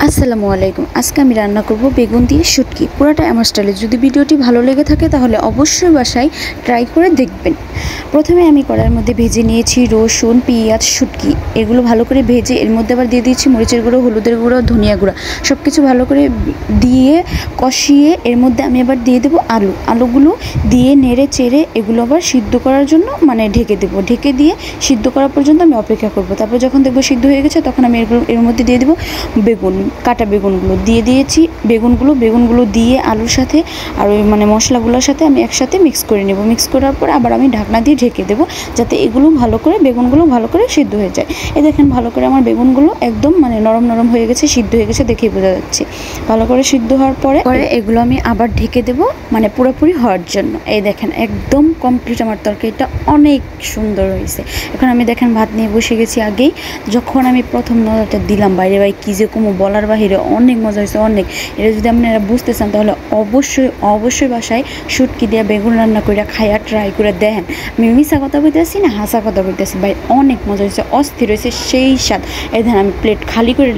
আসসালামু আলাইকুম। আজকে আমি রান্না করব বেগুন দিয়ে শুটকি, পুরাটা আমার স্টাইলে। যদি ভিডিওটি ভালো লেগে থাকে তাহলে অবশ্যই বাসায় ট্রাই করে দেখবেন। প্রথমে আমি কড়াইয়ের মধ্যে ভেজে নিয়েছি রসুন, পেঁয়াজ, শুটকি। এগুলো ভালো করে ভেজে এর মধ্যে আবার দিয়ে দিয়েছি মরিচের গুঁড়ো, হলুদের গুঁড়ো, ধনিয়া গুঁড়ো, সব কিছু ভালো করে দিয়ে কষিয়ে এর মধ্যে আমি আবার দিয়ে দেবো আলুগুলো দিয়ে নেড়ে চেড়ে এগুলো আবার সিদ্ধ করার জন্য ঢেকে দেবো। ঢেকে দিয়ে সিদ্ধ করা পর্যন্ত আমি অপেক্ষা করব। তারপর যখন দেখবো সিদ্ধ হয়ে গেছে তখন আমি এর মধ্যে দিয়ে দেবো কাটা বেগুনগুলো দিয়ে দিয়েছি। বেগুনগুলো দিয়ে আলুর সাথে আর ওই মশলাগুলোর সাথে আমি একসাথে মিক্স করে নেব। মিক্স করার পর আবার আমি ঢাকনা দিয়ে ঢেকে দেবো যাতে বেগুনগুলো ভালো করে সিদ্ধ হয়ে যায়। এই দেখেন ভালো করে আমার বেগুনগুলো একদম নরম নরম হয়ে গেছে, সিদ্ধ হয়ে গেছে, দেখেই বোঝা যাচ্ছে। ভালো করে সিদ্ধ হওয়ার পরে এগুলো আমি আবার ঢেকে দেবো পুরোপুরি হওয়ার জন্য। এই দেখেন একদম কমপ্লিট আমার তরকারিটা অনেক সুন্দর হয়েছে। এখন আমি দেখেন ভাত নিয়ে বসে গেছি আগেই। যখন আমি প্রথম নজরটা দিলাম বাইরে কী যে কোনো বলার বাহিরে অনেক মজা হয়েছে, অনেক। এটা যদি আপনারা বুঝতে চান তাহলে অবশ্যই বাসায় শুটকি দিয়ে বেগুন রান্না করে খাইয়া ট্রাই করে দেখেন। আমি মিশা কথা বলতেছি না, হাসা কথা বলতেছি ভাই, অনেক মজা হয়েছে, অস্থির হয়েছে, সেই স্বাদ। এই দেখেন আমি প্লেট খালি করে